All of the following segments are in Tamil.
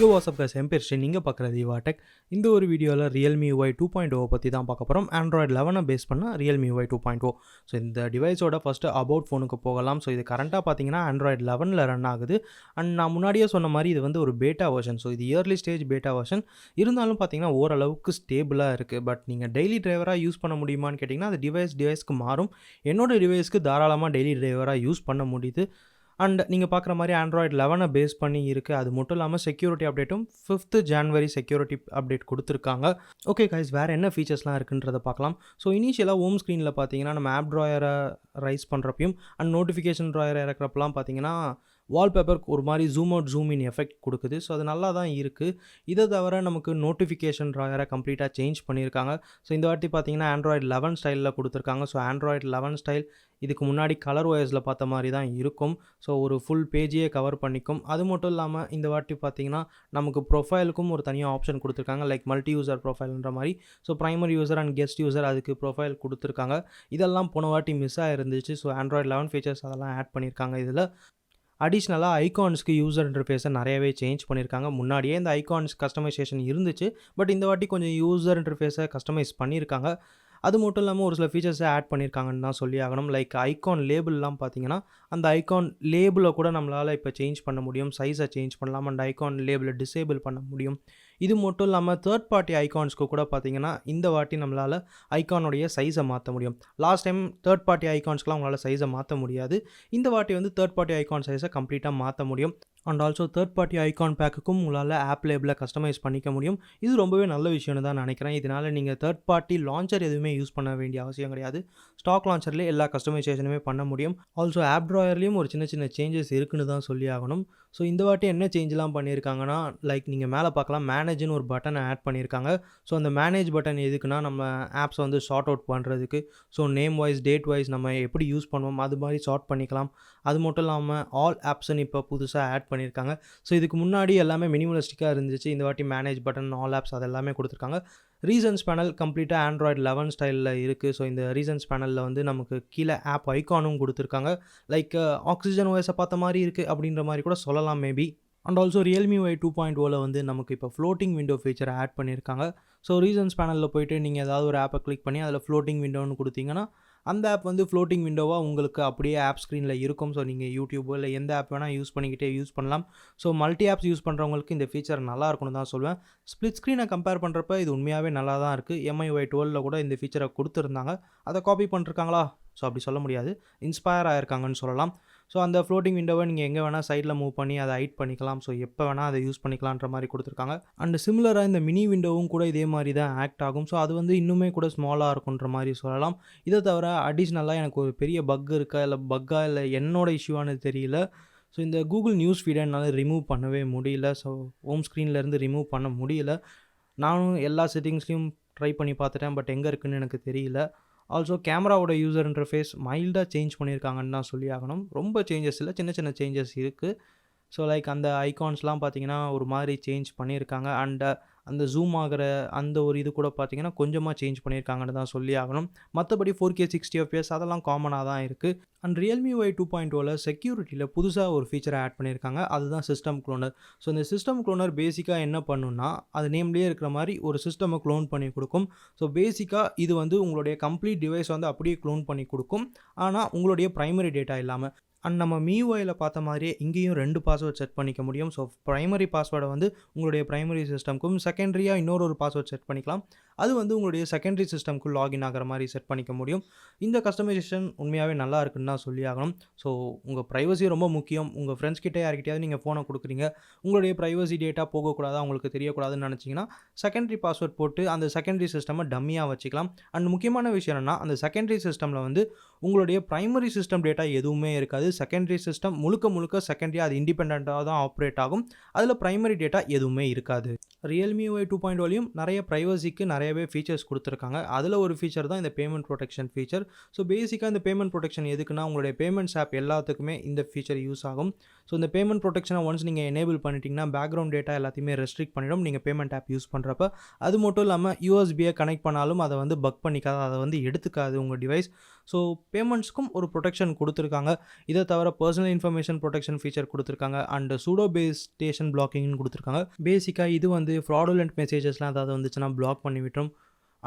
Yo, what's up guys? என் பேர் ஸ்ரீ. நீங்கள் பார்க்குறது யுவாடெக். இந்த ஒரு வீடியோவில் Realme UI 2.0 பற்றி தான் பார்க்க போகிறோம். Android 11 பேஸ் பண்ண Realme UI 2.0. ஸோ இந்த டிவைஸோட ஃபஸ்ட்டு அபவுட் ஃபோனுக்கு போகலாம். ஸோ இது கரண்ட்டாக பார்த்தீங்கன்னா Android 11ல் ரன் ஆகுது. அண்ட் நான் முன்னாடியே சொன்ன மாதிரி இது வந்து ஒரு பேட்டா வெர்ஷன். ஸோ இது இயர்லி ஸ்டேஜ் பேட்டா வெர்ஷன். இருந்தாலும் பார்த்தீங்கன்னா ஓரளவுக்கு ஸ்டேபிளாக இருக்குது. பட் நீங்கள் டெய்லி டிரைவராக யூஸ் பண்ண முடியுமான்னு கேட்டிங்கன்னா அது டிவைஸ்க்கு மாறும். என்னோடய டிவைஸ்க்கு தாராளமாக டெய்லி டிரைவராக யூஸ் பண்ண முடியுது. அண்ட் நீங்கள் பார்க்குற மாதிரி Android 11 பேஸ் பண்ணி இருக்குது. அது மட்டும் இல்லாமல் செக்யூரிட்டி அப்டேட்டும் 5th January செக்யூரிட்டி அப்டேட் கொடுத்துருக்காங்க. ஓகே கைஸ், வேறு என்ன ஃபீச்சர்ஸ்லாம் இருக்குன்றதை பார்க்கலாம். ஸோ இனிஷியலாக ஹோம் ஸ்க்ரீனில் பார்த்தீங்கன்னா நம்ம ஆப் ட்ராயரை ரைஸ் பண்ணுறப்பையும் அண்ட் நோட்டிஃபிகேஷன் ட்ராயரை இறக்குறப்பெல்லாம் பார்த்தீங்கன்னா வால்பேப்பருக்கு ஒரு மாதிரி zoom out zoom in effect கொடுக்குது. ஸோ அது நல்லா தான் இருக்குது. இதை தவிர நமக்கு நோட்டிஃபிகேஷன் ட்ராயரை கம்ப்ளீட்டாக சேஞ்ச் பண்ணியிருக்காங்க. ஸோ இந்த வாட்டி பார்த்தீங்கன்னா Android 11 ஸ்டைலில் கொடுத்துருக்காங்க. ஸோ Android 11 ஸ்டைல் இதுக்கு முன்னாடி கலர் ஒயர்ஸில் பார்த்த மாதிரி தான் இருக்கும். ஸோ ஒரு ஃபுல் பேஜையே கவர் பண்ணிக்கும். அது மட்டும் இல்லாமல் இந்த வாட்டி பார்த்தீங்கன்னா நமக்கு ப்ரொஃபைலுக்கும் ஒரு தனியாக ஆப்ஷன் கொடுத்துருக்காங்க. லைக் மல்டி யூசர் ப்ரொஃபைல்ன்ற மாதிரி. So primary user and guest user அதுக்கு ப்ரொஃபைல் கொடுத்துருக்காங்க. இதெல்லாம் போன வாட்டி மிஸ் ஆகிருந்துச்சு. ஸோ Android 11 ஃபீச்சர்ஸ் அதெல்லாம் ஆட் பண்ணியிருக்காங்க. இதில் அடிஷ்னலாக ஐகான்ஸ்க்கு யூசர் இன்டர்ஃபேஸை நிறையவே சேஞ்ச் பண்ணியிருக்காங்க. முன்னாடியே இந்த ஐகான்ஸ் கஸ்டமைசேஷன் இருந்துச்சு. பட் இந்த வாட்டி கொஞ்சம் யூசர் இன்டர்ஃபேஸை கஸ்டமைஸ் பண்ணியிருக்காங்க. அது மட்டும் இல்லாமல் ஒரு சில ஃபீச்சர்ஸை ஆட் பண்ணியிருக்காங்கன்னு தான் சொல்லி ஆகணும். லைக் ஐகான் லேபிள்லாம் பார்த்தீங்கன்னா அந்த ஐகான் லேபிளை கூட நம்மளால் இப்போ சேஞ்ச் பண்ண முடியும். சைஸை சேஞ்ச் பண்ணலாம் அண்ட் ஐகான் லேபிளை டிசேபிள் பண்ண முடியும். இது மட்டும் இல்லாமல் தேர்ட் பார்ட்டி ஐகான்ஸ்க்கு கூட பார்த்தீங்கன்னா இந்த வாட்டி நம்மளால் ஐகானுடைய சைஸை மாற்ற முடியும். லாஸ்ட் டைம் தேர்ட் பார்ட்டி ஐகான்ஸ்க்குலாம் உங்களால் சைஸை மாற்ற முடியாது. இந்த வாட்டி வந்து தேர்ட் பார்ட்டி ஐகான் சைஸை கம்ப்ளீட்டாக மாற்ற முடியும். And also third party icon பேக்குக்கும் உங்களால் ஆப் லேபிளை கஸ்டமைஸ் பண்ணிக்க முடியும். இது ரொம்பவே நல்ல விஷயம்னு தான் நினைக்கிறேன். இதனால் நீங்கள் தேர்ட் பார்ட்டி லான்ச்சர் எதுவுமே யூஸ் பண்ண வேண்டிய அவசியம் கிடையாது. ஸ்டாக் லான்ச்சர்லேயே எல்லா கஸ்டமைசேஷனுமே பண்ண முடியும். ஆல்சோ ஆப் ட்ராயர்லேயும் ஒரு சின்ன சின்ன சேஞ்சஸ் இருக்குன்னு தான் சொல்லி ஆகணும். ஸோ இந்த வாட்டி என்ன சேஞ்செலாம் பண்ணியிருக்காங்கன்னா லைக் நீங்கள் மேலே பார்க்கலாம் மேனேஜ்னு ஒரு பட்டனை ஆட் பண்ணியிருக்காங்க. ஸோ அந்த மேனேஜ் பட்டன் எதுக்குன்னா நம்ம ஆப்ஸை வந்து ஷார்ட் அவுட் பண்ணுறதுக்கு. So name wise date wise நம்ம எப்படி யூஸ் பண்ணுவோம் அது மாதிரி ஷார்ட் பண்ணிக்கலாம். அது மட்டும் இல்லாமல் ஆல் ஆப்ஸ்ன்னு இப்போ புதுசாக ஆட் பண்ணியிருக்காங்க. ஸோ இதுக்கு முன்னாடி எல்லாமே மினிமலிஸ்டிக்காக இருந்துச்சு. இந்த வாட்டி மேனேஜ் பட்டன் ஆல் ஆப்ஸ் அது எல்லாமே கொடுத்துருக்காங்க. ரீசன்ஸ் பேனல் கம்ப்ளீட்டாக Android 11 ஸ்டைலில் இருக்குது. ஸோ இந்த ரீசன்ஸ் பேனலில் வந்து நமக்கு கீழே ஆப் ஐகானும் கொடுத்துருக்காங்க. லைக் ஆக்சிஜன் ஓஎஸை பார்த்த மாதிரி இருக்குது அப்படின்ற மாதிரி கூட சொல்லலாம் maybe. And also Realme UI 2.0ல வந்து நமக்கு இப்போ ஃப்ளோட்டிங் விண்டோ ஃபீச்சரை ஆட் பண்ணியிருக்காங்க. ஸோ ரீசன்ஸ் பேனலில் போய்ட்டு நீங்கள் ஏதாவது ஒரு ஆப்பை கிளிக் பண்ணி அதில் ஃப்ளோட்டிங் விண்டோன்னு கொடுத்தீங்கன்னா அந்த ஆப் வந்து ஃப்ளோட்டிங் விண்டோவாக உங்களுக்கு அப்படியே ஆப் ஸ்க்ரீனில் இருக்கும். ஸோ நீங்கள் யூடியூபோ இல்லை எந்த ஆப் வேணால் யூஸ் பண்ணிக்கிட்டே யூஸ் பண்ணலாம். ஸோ மல்டி ஆப்ஸ் யூஸ் பண்ணுறவங்களுக்கு இந்த ஃபீச்சர் நல்லா இருக்கும்னு தான் சொல்லுவேன். ஸ்ப்ளிட் ஸ்க்ரீனை கம்பேர் பண்ணுறப்ப இது உண்மையாகவே நல்லா தான் இருக்குது. MIUI 12ல் கூட இந்த ஃபீச்சரை கொடுத்துருந்தாங்க. அதை காப்பி பண்ணிருக்காங்களா? ஸோ அப்படி சொல்ல முடியாது. இன்ஸ்பயர் ஆகிருக்காங்கன்னு சொல்லலாம். ஸோ அந்த ஃப்ளோட்டிங் விண்டோவை நீங்கள் எங்கே வேணால் சைடில் மூவ் பண்ணி அதை ஹைட் பண்ணிக்கலாம். ஸோ எப்போ வேணால் அதை யூஸ் பண்ணிக்கலான்ற மாதிரி கொடுத்துருக்காங்க. அண்ட் சிமிலராக இந்த மினி விண்டோவும் கூட இதே மாதிரி தான் ஆக்ட் ஆகும். ஸோ அது வந்து இன்னுமே கூட ஸ்மாலாக இருக்குன்ற மாதிரி சொல்லலாம். இதை தவிர அடிஷ்னலாக எனக்கு ஒரு பெரிய பக் இருக்கா இல்லை பக்கா இல்லை என்னோட இஷ்யூவானு தெரியல. ஸோ இந்த கூகுள் நியூஸ் ஃபீடை என்னால் ரிமூவ் பண்ணவே முடியல. ஸோ ஹோம் ஸ்க்ரீன்லேருந்து ரிமூவ் பண்ண முடியல. நானும் எல்லா செட்டிங்ஸ்லையும் ட்ரை பண்ணி பார்த்துட்டேன். பட் எங்கே இருக்குதுன்னு எனக்கு தெரியல. ஆல்சோ கேமராவோட யூசர் இன்டர்ஃபேஸ் மைல்டாக சேஞ்ச் பண்ணியிருக்காங்கன்னு தான் சொல்லி ஆகணும். ரொம்ப சேஞ்சஸ் இல்லை, சின்ன சின்ன சேஞ்சஸ் இருக்குது. ஸோ லைக் அந்த ஐகான்ஸ்லாம் பார்த்தீங்கன்னா ஒரு மாதிரி சேஞ்ச் பண்ணியிருக்காங்க. அண்ட் அந்த ஜூம் ஆகிற அந்த ஒரு இது கூட பார்த்தீங்கன்னா கொஞ்சமாக சேஞ்ச் பண்ணியிருக்காங்கன்னு தான் சொல்லி ஆகணும். மற்றபடி 4K 60 FPS அதெல்லாம் காமனாக தான் இருக்குது. அண்ட் Realme UI 2.0ல செக்யூரிட்டியில் புதுசாக ஒரு ஃபீச்சரை ஆட் பண்ணியிருக்காங்க. அதுதான் சிஸ்டம் க்ளோனர். ஸோ இந்த சிஸ்டம் க்ளோனர் பேசிக்காக என்ன பண்ணுன்னா அது நேம்லேயே இருக்கிற மாதிரி ஒரு சிஸ்டமை க்ளோன் பண்ணி கொடுக்கும். ஸோ பேசிக்காக இது வந்து உங்களுடைய கம்ப்ளீட் டிவைஸ் வந்து அப்படியே க்ளோன் பண்ணி கொடுக்கும். ஆனால் உங்களுடைய ப்ரைமரி டேட்டா இல்லாமல். அண்ட் நம்ம MIUIயில் பார்த்த மாதிரியே இங்கேயும் 2 பாஸ்வேர்ட் செட் பண்ணிக்க முடியும். ஸோ ப்ரைமரி பாஸ்வேர்டை வந்து உங்களுடைய ப்ரைமரி சிஸ்டம்க்கும் செகண்டரியாக இன்னொரு பாஸ்வேர்ட் செட் பண்ணிக்கலாம். அது வந்து உங்களுடைய செகண்டரி சிஸ்டம்க்கு லாகின் ஆகிற மாதிரி செட் பண்ணிக்க முடியும். இந்த கஸ்டமைசேஷன் உண்மையாகவே நல்லா இருக்குன்னு தான் சொல்லி ஆகணும். ஸோ உங்கள் ப்ரைவசி ரொம்ப முக்கியம். உங்கள் ஃப்ரெண்ட்ஸ் கிட்டே யார்கிட்டயாவது நீங்கள் ஃபோனை கொடுக்குறீங்க, உங்களுடைய ப்ரைவசி டேட்டா போகக்கூடாது, அவங்களுக்கு தெரியக்கூடாதுன்னு நினச்சிங்கன்னா செகண்டரி பாஸ்வேர்ட் போட்டு அந்த செகண்டரி சிஸ்டமை டம்மியாக வச்சுக்கலாம். அண்ட் முக்கியமான விஷயம் என்னென்னா அந்த செகண்டரி சிஸ்டமில் வந்து உங்களுடைய ப்ரைமரி சிஸ்டம் டேட்டா எதுவுமே இருக்காது. செகண்டரி சிஸ்டம் முழுக்க செகண்டரியாக அது இண்டிபெண்ட்டாக தான் ஆப்ரேட் ஆகும். அதில் ப்ரைமரி டேட்டா எதுவுமே இருக்காது. Realme UI 2.0லையும் நிறைய ப்ரைவசிக்கு நிறையவே ஃபீச்சர்ஸ் கொடுத்துருக்காங்க. அதில் ஒரு ஃபீச்சர் தான் இந்த பேமெண்ட் ப்ரொடெக்ஷன் ஃபீச்சர். ஸோ பேசிக்காக இந்த பேமெண்ட் ப்ரொடெக்ஷன் எதுக்குன்னா உங்களுடைய பேமெண்ட்ஸ் ஆப் எல்லாத்துக்குமே இந்த ஃபீச்சர் யூஸ் ஆகும். ஸோ இந்த பேமெண்ட் ப்ரொடெக்ஷனை ஒன்ஸ் நீங்கள் எனேபிள் பண்ணிட்டீங்கன்னா பேக்ரவுண்ட் டேட்டா எல்லாத்தையுமே ரெஸ்ட்ரிக்ட் பண்ணிடும் நீங்கள் பேமெண்ட் ஆப் யூஸ் பண்ணுறப்ப. அது மட்டும் இல்லாமல் USB கனெக்ட் பண்ணாலும் அதை வந்து பக் பண்ணிக்காது, அதை வந்து எடுத்துக்காது உங்கள் டிவைஸ். ஸோ பேமெண்ட்ஸ்க்கும் ஒரு ப்ரொடெக்ஷன் கொடுத்துருக்காங்க. இதை தவிர பர்சனல் இன்ஃபர்மேஷன் ப்ரொடெக்ஷன் ஃபீச்சர் கொடுத்துருக்காங்க அண்ட் சூடோ பேஸ் ஸ்டேஷன் பிளாக்கிங்னு கொடுத்துருக்காங்க. பேசிக்காக இது வந்து ஃப்ராடுலண்ட் மெசேஜஸ்லாம் ஏதாவது வந்துச்சுன்னா பிளாக் பண்ணி விட்டுரும்.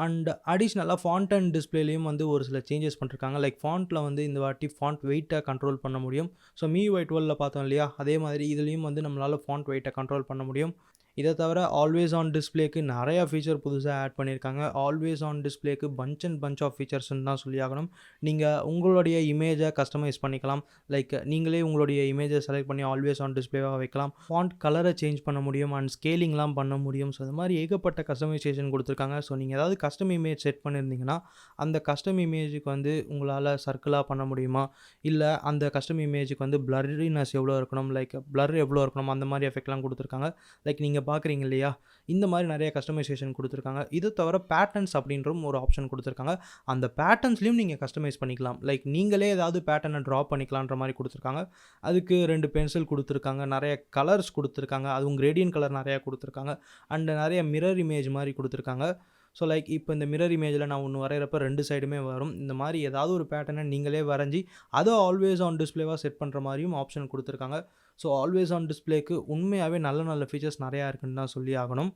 அண்ட் அடிஷ்னலாக ஃபாண்ட் அண்ட் டிஸ்பிளேலையும் வந்து ஒரு சில சேஞ்சஸ் பண்ணிருக்காங்க. லைக் ஃபாண்ட்டில் வந்து இந்த வாட்டி ஃபாண்ட் வெயிட்டை கண்ட்ரோல் பண்ண முடியும். ஸோ MIUI 12ல் பார்த்தோம் இல்லையா, அதே மாதிரி இதுலேயும் வந்து நம்மளால் ஃபாண்ட் வெயிட்டை கண்ட்ரோல் பண்ண முடியும். இதை தவிர ஆல்வேஸ் ஆன் டிஸ்பிளேக்கு நிறையா ஃபீச்சர் புதுசாக ஆட் பண்ணியிருக்காங்க. ஆல்வேஸ் ஆன் டிஸ்பிளேக்கு பஞ்ச் ஆஃப் ஃபீச்சர்ஸ்ன்னு தான் சொல்லி ஆகணும். நீங்கள் உங்களுடைய இமேஜை கஸ்டமைஸ் பண்ணிக்கலாம். லைக் நீங்களே உங்களுடைய இமேஜை செலக்ட் பண்ணி ஆல்வேஸ் ஆன் டிஸ்பிளேவாக வைக்கலாம். ஃபாண்ட் கலரை சேஞ்ச் பண்ண முடியும் அண்ட் ஸ்கேலிங்லாம் பண்ண முடியும். ஸோ இந்த மாதிரி ஏகப்பட்ட கஸ்டமைசேஷன் கொடுத்துருக்காங்க. ஸோ நீங்கள் ஏதாவது கஸ்டம் இமேஜ் செட் பண்ணியிருந்தீங்கன்னா அந்த கஸ்டம் இமேஜுக்கு வந்து உங்களால் சர்க்கிளாக பண்ண முடியுமா, இல்லை அந்த கஸ்டம் இமேஜுக்கு வந்து பிளரினஸ் எவ்வளோ இருக்கணும், லைக் பிளர் எவ்வளோ இருக்கணும், அந்த மாதிரி எஃபெக்ட்லாம் கொடுத்துருக்காங்க. லைக் நீங்கள் பார்க்குறீங்க இல்லையா, இந்த மாதிரி நிறைய கஸ்டமைசேஷன் கொடுத்துருக்காங்க. இது தவிர பேட்டர்ன்ஸ் அப்படின்ற ஒரு ஆப்ஷன் கொடுத்துருக்காங்க. அந்த பேட்டர்ன்ஸ்லையும் நீங்கள் கஸ்டமைஸ் பண்ணிக்கலாம். லைக் நீங்களே ஏதாவது பேட்டர்னை ட்ரா பண்ணிக்கலான்ற மாதிரி கொடுத்துருக்காங்க. அதுக்கு 2 பென்சில் கொடுத்துருக்காங்க, நிறைய கலர்ஸ் கொடுத்துருக்காங்க, அதுவும் கிரேடியன்ட் கலர் நிறையா கொடுத்துருக்காங்க அண்ட் நிறைய மிரர் இமேஜ் மாதிரி கொடுத்துருக்காங்க. ஸோ லைக் இப்போ இந்த மிரர் இமேஜில் நான் ஒன்று வரைகிறப்ப 2 சைடுமே வரும். இந்த மாதிரி ஏதாவது ஒரு பேட்டர்னை நீங்களே வரைஞ்சி அதை ஆல்வேஸ் ஆன் டிஸ்பிளேவாக செட் பண்ணுற மாதிரியும் ஆப்ஷன் கொடுத்துருக்காங்க. ஸோ ஆல்வேஸ் ஆன் டிஸ்பிளேக்கு உண்மையாகவே நல்ல ஃபீச்சர்ஸ் நிறையா இருக்குன்னு தான் சொல்லி ஆகணும்.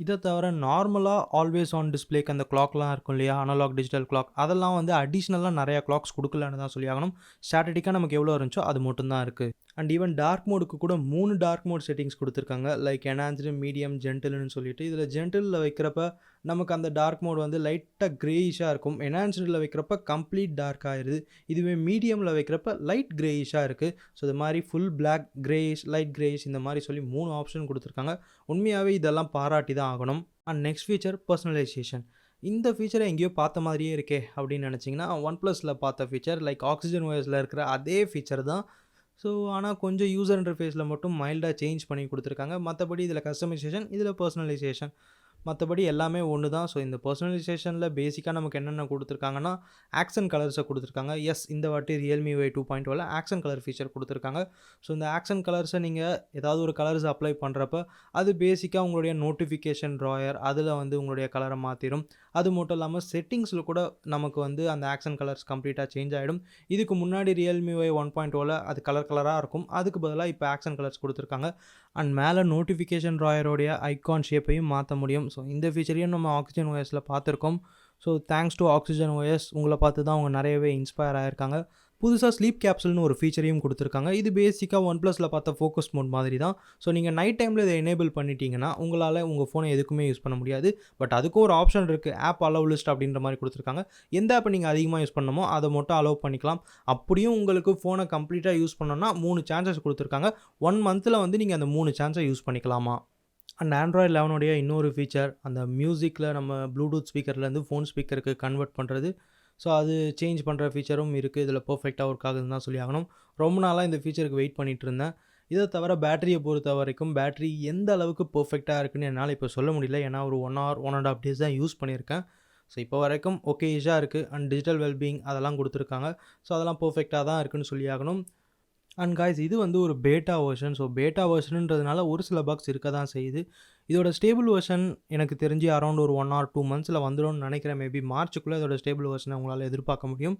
இதை தவிர நார்மலாக ஆல்வேஸ் ஆன் டிஸ்பிளேக்கு அந்த கிளாக்லாம் இருக்கும் இல்லையா, அனலாக் டிஜிட்டல் கிளாக், அதெல்லாம் வந்து அடிஷ்னலாக நிறையா கிளாக்ஸ் கொடுக்கலன்னு தான் சொல்லி ஆகணும். ஸ்டாட்டிக்காக நமக்கு எவ்வளோ இருந்துச்சோ அது மட்டும்தான் இருக்குது. அண்ட் ஈவன் டார்க் மோடுக்கு கூட 3 டார்க் மோட் செட்டிங்ஸ் கொடுத்துருக்காங்க. லைக் என்ஹான்ஸ்டு, மீடியம், ஜென்டில்னு சொல்லிட்டு. இதில் ஜென்டிலில் வைக்கிறப்ப நமக்கு அந்த டார்க் மோட் வந்து லைட்டாக க்ரேயிஷாக இருக்கும். என்ஹான்ஸ்டில் வைக்கிறப்ப கம்ப்ளீட் டார்க் ஆயிடுது. இதுவே மீடியமில் வைக்கிறப்ப லைட் க்ரேயிஷாக இருக்குது. ஸோ இது மாதிரி ஃபுல் பிளாக், க்ரேயிஷ், லைட் க்ரேயிஷ் இந்த மாதிரி சொல்லி 3 ஆப்ஷன் கொடுத்துருக்காங்க. உண்மையாகவே இதெல்லாம் பாராட்டி தான் ஆகணும். And next feature personalisation. இந்த ஃபீச்சரை எங்கேயோ பார்த்த மாதிரியே இருக்கே அப்படின்னு நினச்சிங்கன்னா OnePlusல பார்த்த ஃபீச்சர், லைக் ஆக்சிஜன் OSல இருக்கிற அதே ஃபீச்சர் தான். ஸோ ஆனால் கொஞ்சம் யூசர் இன்டர்ஃபேஸில் மட்டும் மைல்டாக சேஞ்ச் பண்ணி கொடுத்துருக்காங்க. மற்றபடி இதில் கஸ்டமைசேஷன், இதில் பர்சனலைசேஷன், மற்றபடி எல்லாமே ஒன்று தான். ஸோ இந்த பர்சனலைசேஷனில் பேசிக்காக நமக்கு என்னென்ன கொடுத்துருக்காங்கன்னா ஆக்சன் கலர்ஸை கொடுத்துருக்காங்க. எஸ், இந்த வாட்டி Realme UI 2.0ல் ஆக்சன் கலர் ஃபீச்சர் கொடுத்துருக்காங்க. ஸோ இந்த ஆக்சன் கலர்ஸை நீங்கள் ஏதாவது ஒரு கலர்ஸ் அப்ளை பண்ணுறப்ப அது பேசிக்காக உங்களுடைய நோட்டிஃபிகேஷன் ட்ராயர் அதில் வந்து உங்களுடைய கலரை மாற்றிடும். அது மட்டும் இல்லாமல் செட்டிங்ஸில் கூட நமக்கு வந்து அந்த ஆக்சன் கலர்ஸ் கம்ப்ளீட்டாக சேஞ்ச் ஆகிடும். இதுக்கு முன்னாடி Realme UI 1.0ல் அது கலராக இருக்கும். அதுக்கு பதிலாக இப்போ ஆக்சன் கலர்ஸ் கொடுத்துருக்காங்க. அண்ட் மேலே நோட்டிஃபிகேஷன் ட்ராயரோடைய ஐகான் ஷேப்பையும் மாற்ற முடியும். ஸோ இந்த ஃபீச்சரையும் நம்ம ஆக்சிஜன் OSல பார்த்துருக்கோம். So thanks to oxygen OS, உங்களை பார்த்து தான் அவங்க நிறையவே இன்ஸ்பயர் ஆகிருக்காங்க. புதுசாக ஸ்லீப் கேப்சல்னு ஒரு ஃபீச்சரையும் கொடுத்துருக்காங்க. இது பேசிக்காக OnePlusல பார்த்த ஃபோக்கஸ் மோட் மாதிரி தான். ஸோ நீங்கள் நைட் டைமில் இதை எனேபிள் பண்ணிட்டீங்கன்னா உங்களால் உங்கள் ஃபோனை எதுக்குமே யூஸ் பண்ண முடியாது. பட் அதுக்கும் ஒரு ஆப்ஷன் இருக்குது, ஆப் அலோவ் லிஸ்ட் அப்படின்ற மாதிரி கொடுத்துருக்காங்க. எந்த ஆப்பை நீங்கள் அதிகமாக யூஸ் பண்ணணுமோ அதை மட்டும் அலோவ் பண்ணிக்கலாம். அப்படியும் உங்களுக்கு ஃபோனை கம்ப்ளீட்டாக யூஸ் பண்ணணும்னா 3 சான்சஸ் கொடுத்துருக்காங்க. 1 மந்தில் வந்து நீங்கள் அந்த 3 சான்ஸை யூஸ் பண்ணிக்கலாமா. அண்ட் Android 11 இன்னொரு ஃபீச்சர், அந்த மியூசிக்கில் நம்ம ப்ளூடூத் ஸ்பீக்கர்லேருந்து ஃபோன் ஸ்பீக்கருக்கு கன்வெர்ட் பண்ணுறது. ஸோ அது சேஞ்ச் பண்ணுற ஃபீச்சரும் இருக்குது. இதில் பர்ஃபெக்டாக ஒர்க் ஆகுதுன்னு தான் சொல்லி ஆகணும். ரொம்ப நாளாக இந்த ஃபீச்சருக்கு வெயிட் பண்ணிகிட்டு இருந்தேன். இதை தவிர பேட்டரியை பொறுத்த வரைக்கும் பேட்டரி எந்த அளவுக்கு பர்ஃபெக்டாக இருக்குன்னு என்னால் இப்போ சொல்ல முடியல. ஏன்னா ஒரு 1 hour 1.5 days தான் யூஸ் பண்ணியிருக்கேன். ஸோ இப்போ வரைக்கும் ஓகேஷாக இருக்குது. அண்ட் டிஜிட்டல் வெல்பீயிங் அதெல்லாம் கொடுத்துருக்காங்க. ஸோ அதெல்லாம் பர்ஃபெக்டாக தான் இருக்குன்னு சொல்லி ஆகணும். அண்ட் காய்ஸ், இது வந்து ஒரு பேட்டா வெர்ஷன். ஸோ பேட்டா வெர்ஷனுன்றதுனால ஒரு சில பக்ஸ் இருக்க தான் செய்யுது. இதோட ஸ்டேபிள் வெர்ஷன் எனக்கு தெரிஞ்சு அரௌண்ட் ஒரு 1 or 2 monthsல வந்துடும்னு நினைக்கிறேன். மேபி மார்ச்சுக்குள்ளே இதோட ஸ்டேபிள் வெர்ஷனை உங்களால் எதிர்பார்க்க முடியும்.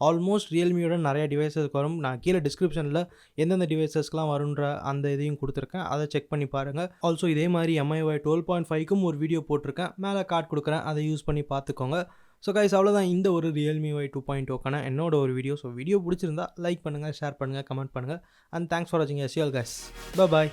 ஆல்மோஸ்ட் ரியல்மியோட நிறைய டிவைசஸ்க்கு வரும். நான் கீழே டிஸ்கிரிப்ஷனில் எந்தெந்த டிவைசஸ்க்கெலாம் வருன்ற அந்த இதையும் கொடுத்துருக்கேன், அதை செக் பண்ணி பாருங்கள். ஆல்சோ இதே மாதிரி MIUI 12.5க்கும் ஒரு வீடியோ போட்டிருக்கேன், மேலே கார்டு கொடுக்குறேன், அதை யூஸ் பண்ணி பார்த்துக்கோங்க. ஸோ கைஸ், அவ்வளோதான் இந்த ஒரு Realme UI 2.0க்கான என்னோட ஒரு வீடியோ. ஸோ வீடியோ பிடிச்சிருந்தா லைக் பண்ணுங்கள், ஷேர் பண்ணுங்கள், கமெண்ட் பண்ணுங்கள். அண்ட் தேங்க்ஸ் ஃபார் வாட்சிங். See you all guys. Bye bye.